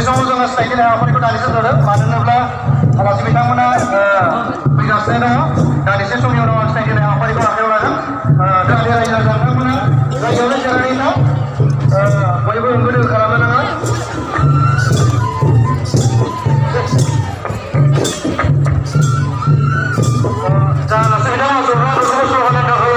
समाव जोङो सिनायथि हाबाफारिखौ दानिसो जादों मानो होनोब्ला आलासि बिथांमोना फैगासिनो दङ दानिसे समनि उनाव आं सिनायथि हाबाफारिखौ आखायाव लागोन जाहाथे रायजो राजा बिथांमोना जायगायावनो जिरायनानै दं बयबो होंगो दोंगो खालामनो नाङा जा आलासि बिथांमोना ज'रा बेखौबो सल' होनो थाखाय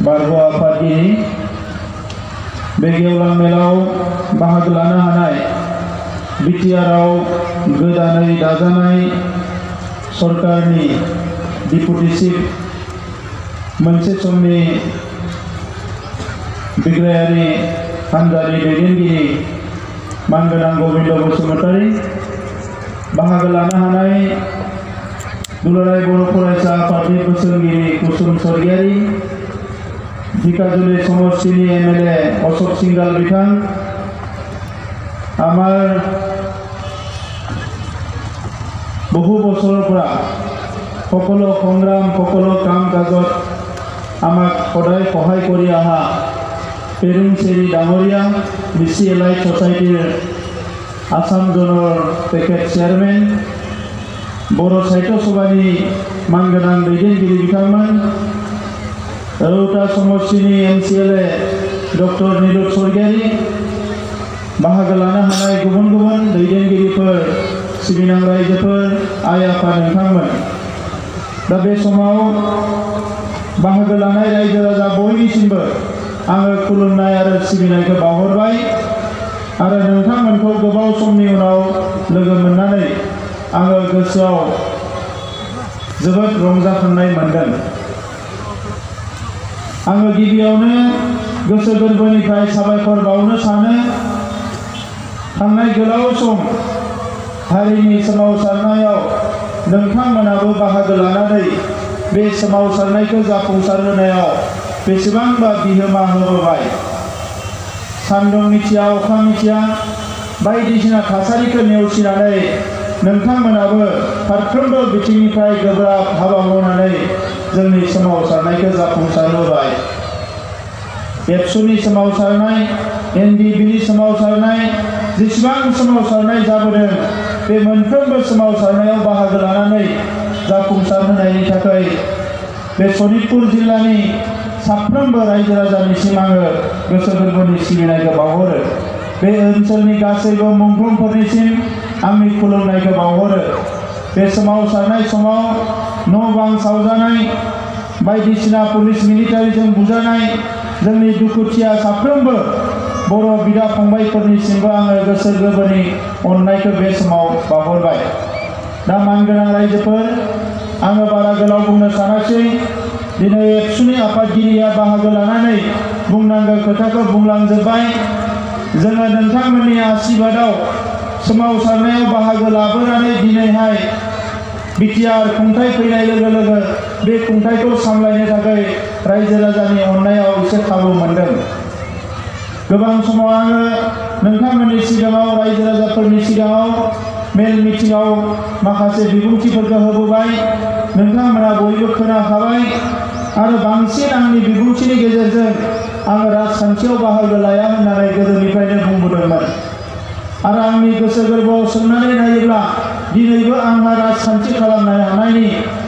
बारग'आ आफादगिरि बे गेवलां मेलाव बाहागो लानो हानाय बिटिआरआव गोदानै दाजानाय सरकारनि डिपुटि चिफ मोनसे समनि बिग्रायारि हान्जानि दैदेनगिरि मानगोनां गबिन्द बसुमतारी बाहागो लानो हानाय दुलाराय बर' फरायसा आफादनि बोसोनगिरि कुसुम स्वर्गियारि धिकाजुलि समष्टिनि एमएलए अशोक सिंगाल बिथां আমাৰ বহু বছৰৰ পৰা সকলো সংগ্ৰাম সকলো কাম কাজত আমাক সদায় সহায় কৰি অহা পেৰুং চেৰি ডাঙৰীয়া বিচি এলাইট ছ'চাইটিৰ আসাম জোনৰ তেখেত চেয়াৰমেন बर' साहित्य सभानि मानगोनां दैदेनगिरि बिथांमोन रौता समष्टिनि एमसिएलए डक्टर नीलुत स्वर्गियारि बाहागो लानो हानाय गुबुन गुबुन दैदेनगिरिफोर सिबिनां रायजोफोर आइ आफा नोंथांमोन दा बे समाव बाहागो लानाय रायजो राजा बयनिसिमबो आङो खुलुमनाय आरो सिबिनायखौ बावहरबाय आरो नोंथांमोनखौ गोबाव समनि उनाव लोगो मोननानै आङो गोसोआव जोबोद रंजाखांनाय मोनदों आङो गिबियावनो गोसो गोरबोनिफ्राय साबायखर बावनो सानो थांनाय गोलाव सम हारिनि सोमावसारनायाव नोंथांमोनाबो बाहागो लानानै बे सोमावसारनायखौ जाफुंसारहोनायाव बेसेबांबा बिहोमा होबोबाय सान्दुं मिथिया अखा मिथिया बायदिसिना थासारिखौ नेवसिनानै नोंथांमोनाबो फारफ्रोमबो बिथिंनिफ्राय गोब्राब हाबा मावनानै जोंनि सोमावसारनायखौ जाफुंसारहोबाय एबसुनि सोमावसारनाय एनडिबिनि सोमावसारनाय जेसेबां सोमावसारनाय जाबोदों बे मोनफ्रोमबो सोमावसारनायाव बाहागो लानानै जाफुंसारहोनायनि थाखाय बे सनितपुर जिल्लानि साफ्रोमबो रायजो राजानिसिम आङो गोसो गोरबोनि सिबिनायखौ बावहरो बे ओनसोलनि गासैबो मुंख्लंफोरनिसिम आंनि खुलुमनायखौ बावहरो बे सोमावसारनाय समाव न' बां सावजानाय बायदिसिना पुलिस मिलिटारिजों बुजानाय जोंनि दुखुथिया साफ्रोमबो बर' बिदा फंबायफोरनिसिमबो आङो गोसो गोरबोनि अननायखौ बे समाव बावहरबाय। दा मानगोनां रायजोफोर, आङो बारा गोलाव बुंनो सानाखै। दिनै एबसुनि आफादगिरिया बाहागो लानानै बुंनांगौ खोथाखौ बुंलांजोब्बाय। जोङो नोंथांमोननि आशीर्बादाव सोमावसारनायाव बाहागो लाबोनानै दिनैहाय बिटिआर खुंथाय फैनाय लोगो लोगो बे खुंथायखौ सामलायनो थाखाय रायजो राजानि अननायाव एसे खाबु मोनदों। गोबां समाव आङो नोंथांमोननि सिगाङाव रायजो राजाफोरनि सिगाङाव मेल मिटिंआव माखासे बिबुंथिफोरखौ होबोबाय। नोंथांमोना बयबो खोनाखाबाय आरो बांसिन आंनि बिबुंथिनि गेजेरजों आङो राजखान्थियाव बाहागो लाया होननानै गोदोनिफ्रायनो बुंबोदोंमोन। आरो आंनि गोसो गोरबोआव सोंनानै नायोब्ला दिनैबो आंहा राजखान्थि खालामनो हानायनि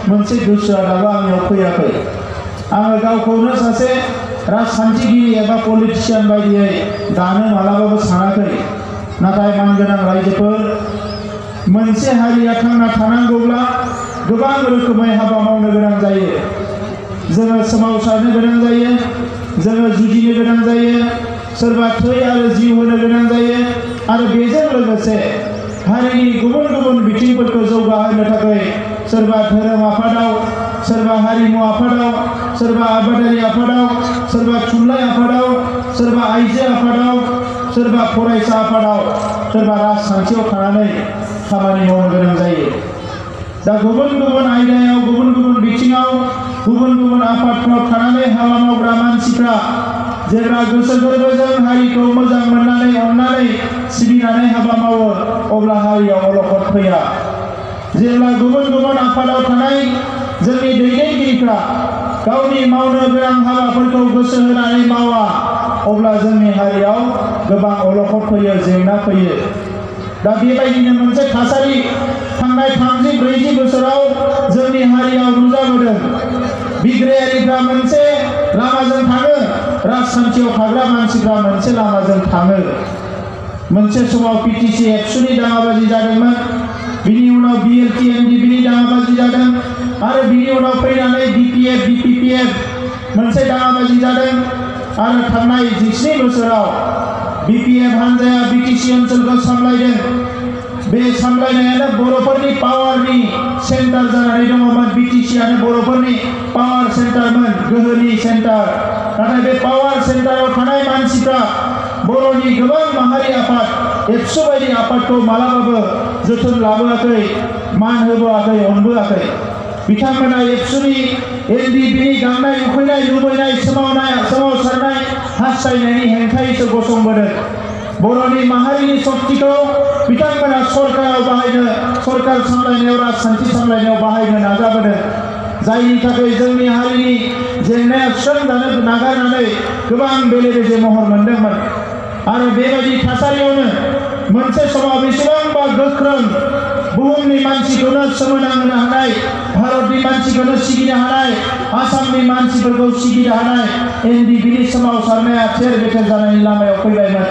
मोनसे गोसोआ दाबो आंनियाव फैयाखै। आङो गावखौनो सासे राजखान्थिगिरि एबा पलिटिशियान बायदियै दानो मालाबाबो सानाखै। नाथाय मानगोनां रायजोफोर, मोनसे हारिया थांना थानांगौब्ला गोबां रोखोमै हाबा मावनो गोनां जायो। जोङो सोमावसारनो गोनां जायो, जोङो जुजिनो गोनां जायो, सोरबा थै आरो जिउ होनो गोनां जायो। आरो बेजों लोगोसे हारिनि गुबुन गुबुन बिथिंफोरखौ जौगाहोनो थाखाय सोरबा धोरोम आफादाव, सोरबा हारिमु आफादाव, सोरबा आबादारि आफादाव, सोरबा थुनलाइ आफादाव, सोरबा आइजो आफादाव, सोरबा फरायसा आफादाव, सोरबा राजखान्थियाव थानानै खामानि मावनो गोनां जायो। दा गुबुन गुबुन आयदायाव, गुबुन गुबुन बिथिङाव, गुबुन गुबुन आफादफोराव थानानै हाबा मावग्रा मानसिफ्रा जेब्ला गोसो गोरबोजों हारिखौ मोजां मोननानै अननानै सिबिनानै हाबा मावो, अब्ला हारियाव अलखद फैया। जेब्ला गुबुन गुबुन आफादाव थानाय जोंनि दैदेनगिरिफ्रा गावनि मावनो गोनां हाबाफोरखौ गोसो होनानै मावा, अब्ला जोंनि हारियाव गोबां अलखद फैयो, जेंना फैयो। दा बेबायदिनो मोनसे थासारि थांनाय 30-40 बोसोराव जोंनि हारियाव नुजाबोदों। बिग्रायारिफ्रा मोनसे लामाजों थाङो, राजखान्थियाव थाग्रा मानसिफ्रा मोनसे लामाजों थाङो। मोनसे समाव पिटिसि एबसुनि दाङाबाजि जादोंमोन, बिनि उनाव बिएलटि एनडिबिनि दाङाबाजि जादों, आरो बिनि उनाव फैनानै बिपिएफ बिपिपिएफ मोनसे दाङाबाजि जादों। आरो थांनाय 19 बोसोराव बिपिएफ हान्जाया बिटिसि ओनसोलखौ सामलायदों। बे सामलायनायानो बर'फोरनि पावारनि सेन्टार जानानै दङमोन। बिटिसिआनो बर'फोरनि पावार सेन्टारमोन, गोहोनि सेन्टार। नाथाय बे पावार सेन्टाराव थानाय मानसिफ्रा बर'नि गोबां माहारि आफाद, एबसु बायदि आफादखौ मालाबाबो जोथोन लाबोआखै, मान होबोआखै, अनबोआखै। बिथांमोना एबसुनि एनडिबिनि गांनाय उखैनाय, लुबैनाय, सोमावसारनाय, हास्थायनायनि हेंथायैसो गसंबोदों। बर'नि माहारिनि शक्तिखौ बिथांमोना सरकाराव बाहायनो, सरकार सामलायनायाव, राजखान्थि सामलायनायाव बाहायनो नाजाबोदों। जायनि थाखाय जोंनि हारिनि जेंनाया सुस्रांजानो नागारनानै गोबां बेले बेजे महर मोनदोंमोन। आरो बेबायदि थासारियावनो मोनसे समाव बेसेबांबा गोख्रों बुहुमनि मानसिखौनो सोमोनांहोनो हानाय, भारतनि मानसिखौनो सिगिनो हानाय, आसामनि मानसिफोरखौ सिगिनो हानाय एनडिबिनि सोमावसारनाया थेर बेथेर जानायनि लामायाव फैबायमोन।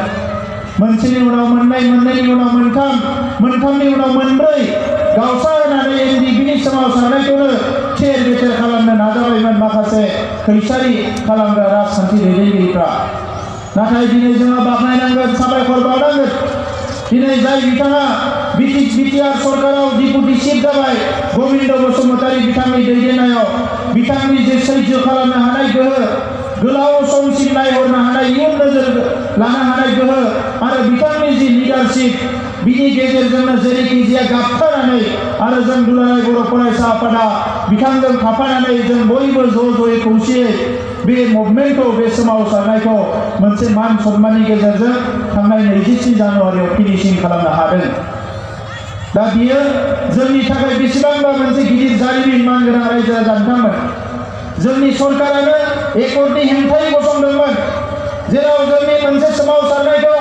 मोनसेनि उनाव मोननै, मोननैनि उनाव मोनथाम, मोनथामनि उनाव मोनब्रै गावस्रानानै एनडिबिनि सोमावसारनायखौनो थेर बेथेर खालामनो नाजाबायमोन माखासे खैसारि खालामग्रा राजखान्थि दैदेनगिरिफ्रा। नाथाय दिनै जोङो बाख्नायनांगोन, साबायखर बावनांगोन। दिनै जाय बिथाङा बिटिआर सरकाराव डिपुटि चिफ जाबाय, गबिन्द बसुमतारी बिथांनि दैदेननायाव, बिथांनि जे सैज्य खालामनो हानाय गोहो, गोलाव समसिम नायहरनो हानाय, इयुन नोजोर लानो हानाय गोहो, आरो बिथांनि जि लिडारशिप, बिनि गेजेरजोंनो जेरैखि जाया गाबथानानै, आरो जों दुलाराय बर' फरायसा आफादा बिथांजों थाफानानै जों बयबो ज'यै खौसेयै बे मुभमेन्टखौ, बे सोमावसारनायखौ मोनसे मान सन्माननि गेजेरजों थांनाय 23 जानुवारियाव फिनिशिं खालामनो हादों। दा बियो जोंनि थाखाय बेसेबांबा मोनसे गिदिर जारिमिन। मानगोनां रायजो राजा नोंथांमोन, जोंनि सरकारानो एकर्डनि हेंथायै गसंदोंमोन, जेराव जोंनि मोनसे सोमावसारनायखौ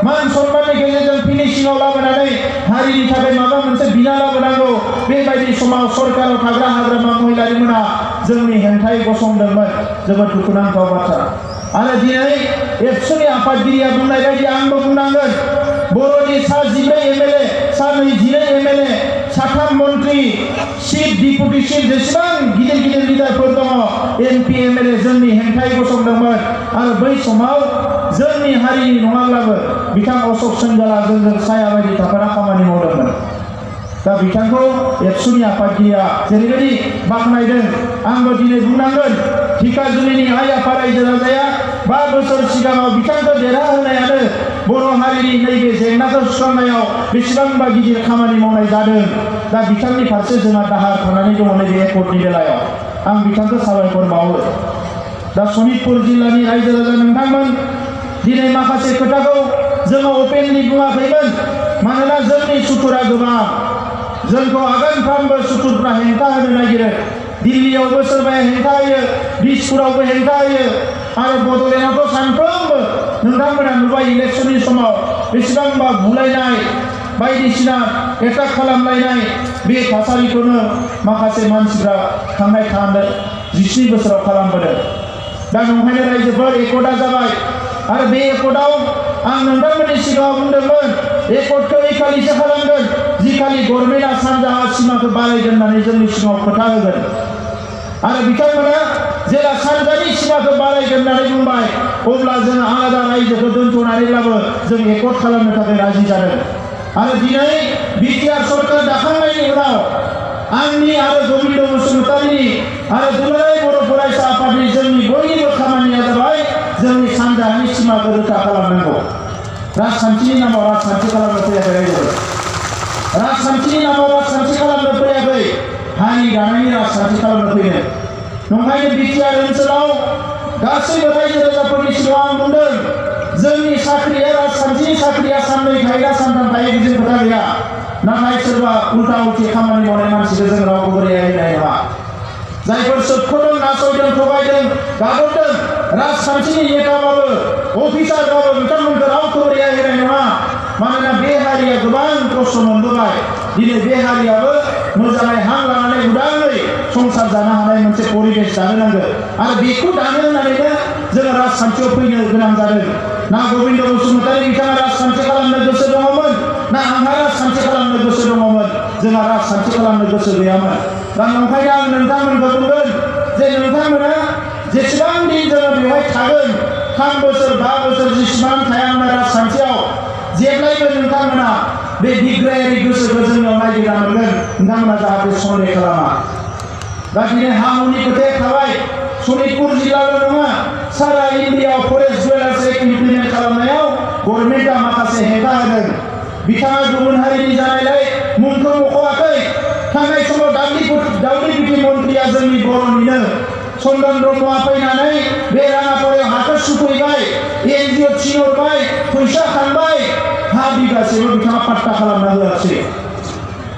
मान सन्माननि गेजेरजों फिनिशिंआव लाबोनानै हारिनि थाखाय माबा मोनसे बिना लाबोनांगौ, बेबायदि समाव सरकाराव थाग्रा हाग्रामा महिलारिमोना जोंनि हेंथायै गसंदोंमोन। जोबोद दुखुनांथाव बाथ्रा। आरो दिनै एबसुनि आफादगिरिया बुंनाय बायदि आंबो बुंनांगोन, बर'नि सा 12 एमएलए, सा 22 एमएलए, साथाम मन्त्रि चिफ डिपुटि चिफ जेसेबां गिदिर गिदिर लिडारफोर दङ एमपि एमएलए जोंनि हेंथायै गसंदोंमोन आरो बै समाव जोंनि हारिनि नङाब्लाबो बिथां अशोक सिंहाला जोंजों साया बायदि थाफाना खामानि मावदोंमोन। दा बिथांखौ एबसुनि आफादगिरिया जेरैबायदि बाख्नायदों आंबो दिनै बुंनांगोन धिकाजुलिनि आइ आफा रायजो राजाया 5 बोसोर सिगाङाव बिथांखौ देरहाहोनायानो बर' हारिनि नैबे जेंनाखौ सुस्रांनायाव बेसेबांबा गिदिर खामानि मावनाय जादों। दा बिथांनि फारसे जोंहा दाहार थानानै दङ नैबे एकर्डनि बेलायाव आं बिथांखौ साबायखर बावो। दा सनितपुर जिल्लानि रायजो राजा नोंथांमोन दिनै माखासे खोथाखौ जोङो अपेनलि बुङाखैमोन मानोना जोंनि सुथुरा गोबां जोंखौ आगानफ्रामबो सुथुरफ्रा हेंथा होनो नागिरो। दिल्लीयावबो सोरबाया हेंथा होयो, दिसपुरावबो हेंथा होयो आरो बड'लेण्डआवथ' सानफ्रोमबो नोंथांमोना नुबाय इलेक्शननि समाव बेसेबांबा बुलायनाय बायदिसिना एटाक खालामलायनाय बे थासारिखौनो माखासे मानसिफ्रा थांनाय 17 बोसोराव खालामबोदों। दा नंखायनो रायजोफोर एकर्डआ जाबाय आरो बे एकर्डआव आं नोंथांमोननि सिगाङाव बुंदोंमोन एकर्डखौ ओइखालिसो खालामगोन जिखालि गभर्नमेन्टआ सानजाहा सिमाखौ बारायगोन होननानै जोंनि सिगाङाव खोथा होगोन आरो बिथांमोना जेला सानजानि सिमाखौ बारायगोन होननानै बुंबाय अब्ला जों आलादा रायजोखौ दोनथ'नानैब्लाबो जों एकर्ड खालामनो थाखाय राजि जादों। आरो दिनै बिटिआर सरकार दाखांनायनि उनाव आंनि आरो गोविन्द बसुमतारीनि आरो दुलाराय बर' फरायसा आफादनि जोंनि बयनिबो खामानिया जाबाय जोंनि सानजाहानि सिमाखौ रैखा खालामनांगौ। राजखान्थिनि नामाव राजखान्थि खालामनो फैयाखै रायजोफोर, राजखान्थिनि नामाव राजखान्थि खालामनो फैयाखै, हारि दानायनि राजखान्थि खालामनो फैदों। नंखायनो बिटिआर ओनसोलाव गासैबो रायजो राजाफोरनि सिगाङाव आं बुंदों जोंनि साख्रिया राजखान्थिनि साख्रिया साननै थायोना सानथाम थायो बिदि खोथा गैया। नाथाय सोरबा उल्टा उल्टि खामानि मावनाय मानसिखौ जों रावखौबो रेहाय होनाय नङा। जायफोर सोबख'दों नासयदों थगायदों गादबदों राजखान्थिनि नेताबाबो अफिसारबाबो बिथांमोनखौ रावखौबो रेहाय होनाय नङा। मानोना बे हारिया गोबां खस्थ' मोनबोबाय। दिनै बे हारियाबो मोजाङै हां लानानै उदाङै संसार जानो हानाय मोनसे परिबेस दानो नांगोन आरो बेखौ दानो होननानैनो जोङो राजखान्थियाव फैनो गोनां जादों। ना गोविन्द बसुमतारी बिथाङा राजखान्थि खालामनो गोसो दङमोन ना आंहा राजखान्थि खालामनो गोसो दङमोन, जोंहा राजखान्थि खालामनो गोसो गैयामोन। दा नंखायनो आं नोंथांमोनखौ बुंगोन जे नोंथांमोना जेसेबां दिन जोङो बेवहाय थागोन 3 बोसोर 5 बोसोर जेसेबां थाया मानो राजखान्थियाव जेब्लायबो नोंथांमोना बे बिग्रायारि गोसोखौ जोंनाव नागिरना मोनगोन। नोंथांमोना जाहाथे सन्देह खालामा। दा दिनै हा हुनि खोथाया थाबाय सनितपुर जिल्लाल' नङा सारा इन्डियायाव फरेस्ट जुवेलार्स एक्ट इमप्लिमेन्ट खालामनायाव गभर्नमेन्टआ माखासे हेंथा होदों। बिथाङा गुबुन हारिनि जानायलाय मुंखौ मख'वाखै। थांनाय समाव दाउदैबिथि मन्थ्रिया जोंनि बर'निनो चन्दन ब्रह्मआ फैनानै बे राङापारायाव हाखौ सुफैबाय, एनजिअ थिनहरबाय, फैसा खांबाय, हा बिगासेबो बिथाङा पाट्टा खालामना होआसै।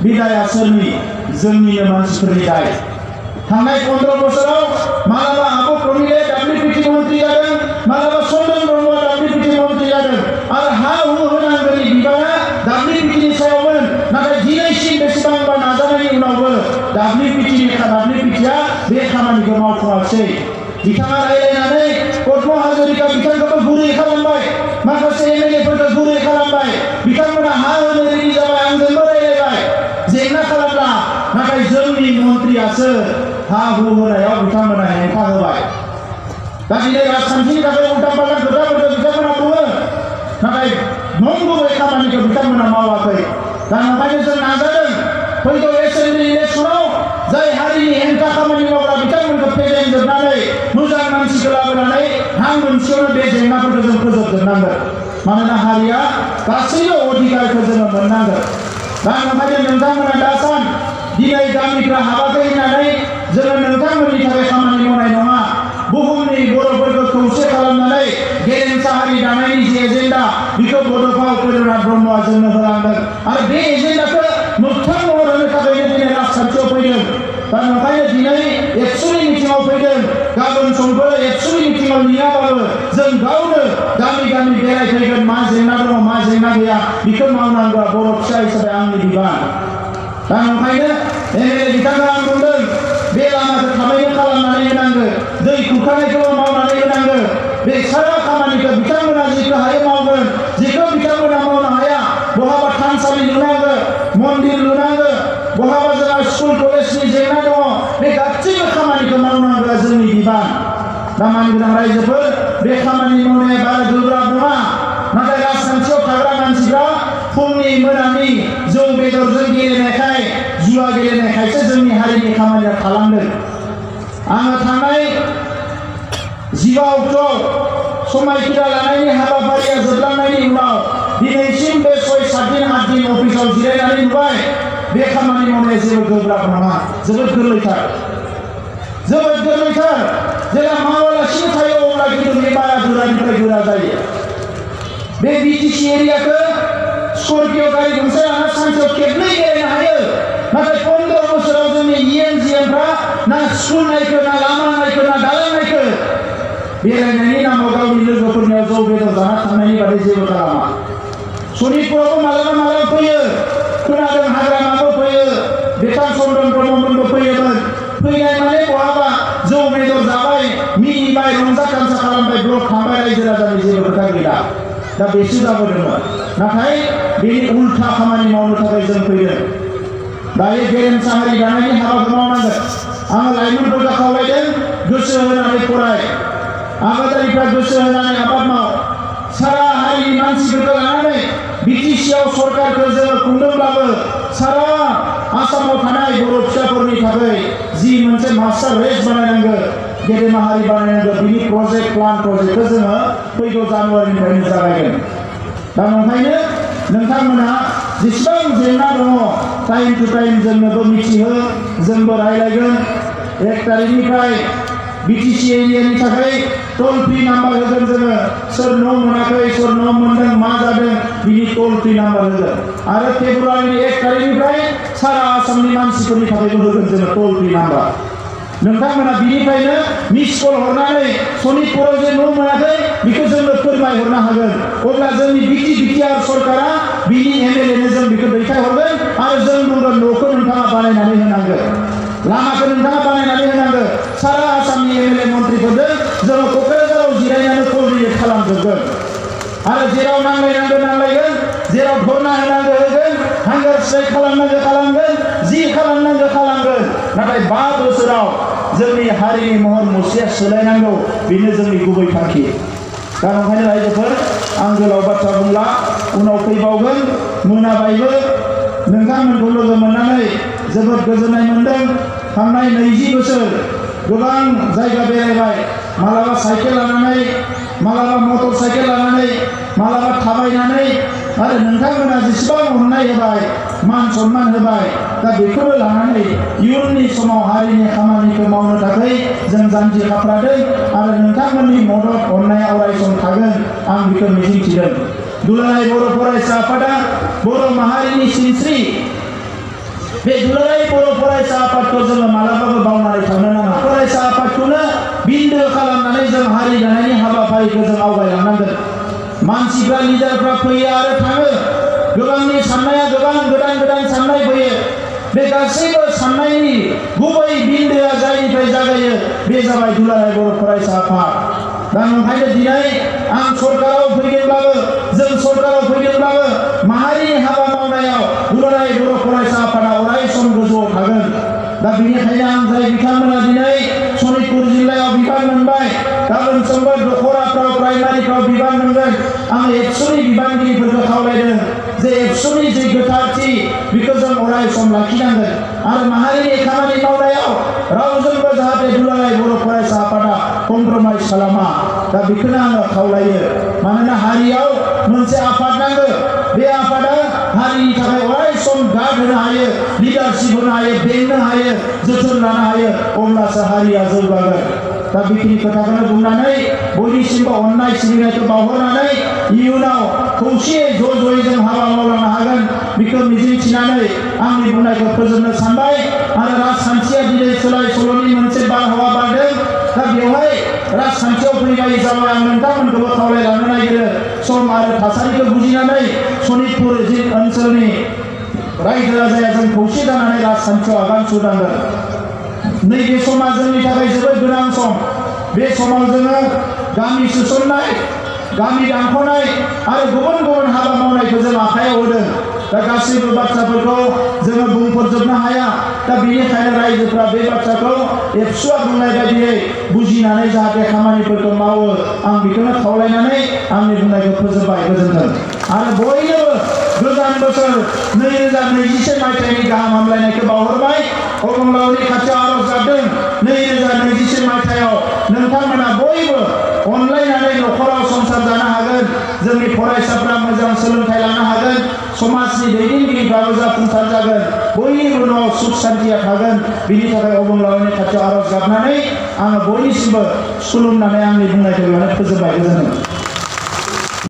बे दाया सोरनि? जोंनिनो मानसिफोरनि दाय। थांनाय 15 बोसोराव मालाबा आब' प्रमिलाया दाउदैबिथि मन्थ्रि जादों, मालाबा चन्दन ब्रह्मआ दाउदैबिथि मन्थ्रि जादों आरो हा हु होनांगौनि बिबाना दाउदैबिथिनि सायावमोन। नाथाय दिनैसिम बेसेबांबा नाजानायनि उनावबो दाउदैबिथिया बे खामानिखौ मावफुङासै। बिथाङा रायलायनानै पद्म हाजरिका बिथांखौबो गुरै खालामबाय, माखासे एमएलएफोरखौ गुरै खालामबाय। बिथांमोना हा होनो रेडि जाबाय, आंजोंबो रायलायबाय जेंना खालामला। नाथाय जोंनि मन्थ्रियासो हा हु होनायाव बिथांमोना हेंथा होबाय। दा दिनै राजखान्थिनि थाखाय उल्टा पाल्टा खोथाफोरखौ बिथांमोना बुङो नाथाय नंगुबै खामानिखौ बिथांमोना मावाखै। दा नंखायनो जों नाजादों फैगौ एसेम्बलि इलेक्सनाव जाय हारिनि हेंथा खामानि मावग्रा बिथांमोनखौ फेजेनजोबनानै मोजां मानसिखौ लाबोनानै हां मोनसेयावनो बे जेंनाफोरखौ जों फोजोबजोबनांगोन। मानोना हारिया गासैबो अधिकारखौ जोङो मोननांगोन। दा नंखायनो नोंथांमोना दासान दिनै गामिफ्रा हाबाखै होननानै जोङो नोंथांमोननि थाखाय खामानि मावनाय नङा। बुहुमनि बर'फोरखौ खौसे खालामनानै गेरेमसा हारि दानायनि जे एजेन्डा बेखौ बड'फा उपेन्द्रनाथ ब्रह्मआ जोंनो होलांदों आरो बे एजेन्डाखौ मोगथां महर होनो थाखायनो दिनै राजखान्थियाव फैदों। दा नंखायनो दिनै एबसुनि मिटिङाव फैदों, गाबोन समफोर एबसुनि मिटिङाव नेयाबाबो जों गावनो गामि गामि बेरायफैगोन। मा जेंना दङ मा जेंना गैया बेखौ मावनांगौआ बर' फिसा हिसाबै आंनि बिबान। दा नंखायनो एमएलए बिथाङा आं बुंदों बे लामाखौ थाबैनो खालामनानै होनांगौ, दै खुरखानायखौबो मावनानै होनांगौ। बे सारा खामानिखौ बिथांमोना जेखौ हायो मावगोन, जेखौ बिथांमोना मावनो हाया बहाबा थानसालि लुनांगौ, मन्दिर लुनांगौ, बहाबा जोंहा स्कुल कलेजनि जेंना दङ बे गासैबो खामानिखौ मावनांगौआ जोंनि बिबान दा मानगोनां रायजोफोर बे खामानि मावनाया बारा गोब्राब नङा नाथाय राजखान्थियाव थाग्रा मानसिफ्रा फुंनि मोनानि जौ बेदरजों गेलेनायखाय जुवा गेलेनायखायसो जोंनि हारिनि खामानिया थालांदों आङो थांनाय 15 अक्ट'आव समायखिरा लानायनि हाबाफारिया जोबलांनायनि उनाव दिनैसिम बे 6-7 दिन 8 दिन अफिसाव जिरायनानै नुबाय बे खामानि मावनाया जेबो गोब्राब नङा जोबोद गोरलैथार जेला मावालासिनो थायो अब्ला खिन्थु बे बारा गोरानिफ्राय गोरा जायो बे बिटिसि एरियाखौ स्कर्पिय' गारि गंसे लाना सानसेयाव खेबनै बेरायनो हायो नाथाय 15 बोसोराव जोंनि इएनजिएमफ्रा ना स्कुल नायखो ना लामा नायखो ना दालां नायखो बेरायनायनि नामाव गावनि लोगोफोरनियाव जौ बेदर जाना थांनायनि बादै जेबो खालामा सनितपुरावबो मालाबा फैयो खोनादों हाग्रामाबो फैयो बेथान चन्द्रन ब्रह्ममोनबो फैयोमोन फैनाय माने बहाबा जौ बेदर जाबाय मिनिबाय रंजा तामसा खालामबाय ब्लक थांबाय रायजो राजानि जेबो खोथा गैला दा बेसो जाबोदोंमोन नाथाय बेनि उल्था खामानि मावनो थाखाय जों फैदों दायो गेरेमसा हारि दानायनि हाबाखौ मावनांगोन आङो लाइमोनफोरखौ खावलायदों गोसो होनानै फराय आबादारिफ्रा गोसो होनानै आबाद माव सारा हारिनि मानसिफोरखौ लानानै बिटिसिआव सरकारखौ जोङो खुंदोंब्लाबो सारा आसामाव थानाय बर' फिसाफोरनि थाखाय जि मोनसे मास्टार रेस बानायनांगौ गेदेमा हारि बानायनांगौ बिनि प्लानखौ जोङो फैगौ जानुवारिनिफ्रायनो जागायगोन दा नंखायनो नोंथांमोना जेसेबां जेंना दङ टाइम टु टाइम जोंनोबो मिथिहो जोंबो रायलायगोन 1 तारिखनिफ्राय बिटिसि एरियानि थाखाय टोल फ्री नाम्बार होगोन जोङो सोर न' मोनाखै सोर न' मोनदों मा जादों बिनि टोल फ्री नाम्बार होगोन आरो फेब्रुवारिनि 1 तारिखनिफ्राय सारा आसामनि मानसिफोरनि थाखायबो होगोन जोङो टोल फ्री नाम्बार नोंथांमोना बिनिफ्रायनो मिस कल हरनानै सनितपुराव जे न' मोनाखै बेखौ जोंनो फोरमायहरनो हागोन अब्ला जोंनि बिटिआर सरकारा बिनि एमएलएनो जों बेखौ दैथायहरगोन आरो जों बुंगोन न'खौ नोंथाङा बानायनानै होनांगोन लामाखौ नोंथाङा बानायनानै होनांगोन सारा आसामनि एमएलए मन्थ्रिफोरजों जोङो क'क्राझाराव जिरायनानै क'र्डिनेट खालामजोबगोन आरो जेराव नांलायगोन जेराव धरना होनांगौ होगोन हांगार स्ट्राइक खालामगोन जि खालामनांगौ खालामगोन नाथाय 5 बोसोराव जोंनि हारिनि महर मुस्रिया सोलायनांगौ बेनो जोंनि गुबै थांखि दा ओंखायनो रायजोफोर आं गोलाव बाथ्रा बुंला उनाव फैबावगोन मोनाबायबो नोंथांमोनखौ लोगो मोननानै जोबोद गोजोननाय मोनदों थांनाय 20 बोसोर गोबां जायगा बेरायबाय मालाबा साइकेल लानानै मालाबा मटर साइकेल लानानै मालाबा थाबायनानै आरो नोंथांमोना जेसेबां अननाय होबाय मान सन्मान होबाय दा बेखौनो लानानै इयुननि समाव हारिनि खामानिखौ मावनो थाखाय जों जानजि खाफ्रादों आरो नोंथांमोननि मदद अननाया अरायसम थागोन आं बेखौ मिजिंथिदों दुलाराय बर' फरायसा आफादा बर' माहारिनि सिनस्रि बे दुलाराय बर' फरायसा आफादखौ जोङो मालाबाबो बावनानै थांनो नाङा फरायसा आफादखौनो बिन्दो खालामनानै जों हारि दानायनि हाबाफारिखौ जों आवगायलांनांगोन मानसिफ्रा लिडारफ्रा फैयो आरो थाङो गोबांनि साननाया गोबां गोदान साननाय फैयो बे गासैबो साननायनि गुबै बिन्दोआ जायनिफ्राय जागायो बे जाबाय दुलाराय बर' फरायसा आफाद दा ओंखायनो दिनै आं सरकाराव फैदोंब्लाबो माहारिनि हाबा मावनायाव दुलाराय बर' फरायसा आफादा अरायसम गोजौआव थागोन दा बेनिखायनो आं जाय बिथांमोना दिनै सनितपुर जिल्लायाव बिबान मोनबाय गाबोन समफोर दखराफ्राव प्राइमारिफ्राव बिबान मोनगोन आं एबसुनि बिबानगिरिफोरखौ खावलायदों जे एबसुनि जे गोथारथि बेखौ जों अरायसम लाखिनांगोन आरो माहारिनि खामानि मावनायाव रावजोंबो जाहाथे दुलाराय बर' फरायसा आफादा कमप्रमाइज खालामा दा बेखौनो आङो खावलायो मानोना हारियाव मोनसे आफाद नांगौ बे आफादा हारिनि थाखाय अरायसम गार्ड होनो हायो लिडारशिप होनो हायो बेंनो हायो जोथोन लानो हायो अब्लासो हारिया जौगागोन दा बेखिनि खोथाखौनो बुंनानै बयनिसिमबो अननाय सिबिनायखौ बावहरनानै इयुनाव खौसेयै ज'यै जों हाबा मावलांनो हागोन बेखौ मिजिंथिनानै आंनि बुंनायखौ फोजोबनो सानबाय आरो राजखान्थिया दिनै सोलाय सोल'नि मोनसे बारहावा बारदों दा बेवहाय राजखान्थियाव फैनाय हिसाबै आं नोंथांमोनखौबो खावलायलांनो नागिरो सम आरो थासारिखौ बुजिनानै सनितपुर ओनसोलनि रायजो राजाया जों खौसे जानानै राजखान्थियाव आगान सुरनांगोन नैबे समा जोंनि थाखाय जोबोद गोनां सम बे समाव जोङो गामि सोसननाय गामि दानख'नाय आरो गुबुन हाबा मावनायखौ जों आखायाव होदों दा गासैबो बाथ्राफोरखौ जोङो बुंफोरजोबनो हाया दा बेनिखायनो रायजोफ्रा बे बाथ्राखौ एबसुआ बुंनाय बायदियै बुजिनानै जाहाथे खामानिफोरखौ मावो आं बेखौनो खावलायनानै आंनि बुंनायखौ फोजोबबाय गोजोन्थों आरो बयनोबो गोदान बोसोर 2021 मायथाइनि गाहाम हामलायनायखौ बावहरबाय अबंलावरिनि खाथियाव आरज गाबदों 2021 मायथाइयाव नोंथांमोना बयबो अनलायनानै न'खराव संसार जानो हागोन जोंनि फरायसाफ्रा मोजां सोलोंथाइ लानो हागोन समाजनि दैदेनगिरिफ्राबो जाफुंसार जागोन बयनिबो न'आव सुख सान्थिया थागोन बिनि थाखाय अबंलावरिनि खाथियाव आरज गाबनानै आङो बयनिसिमबो खुलुमनानै आंनि बुंनायखौ बेयावनो फोजोबबाय गोजोन्थों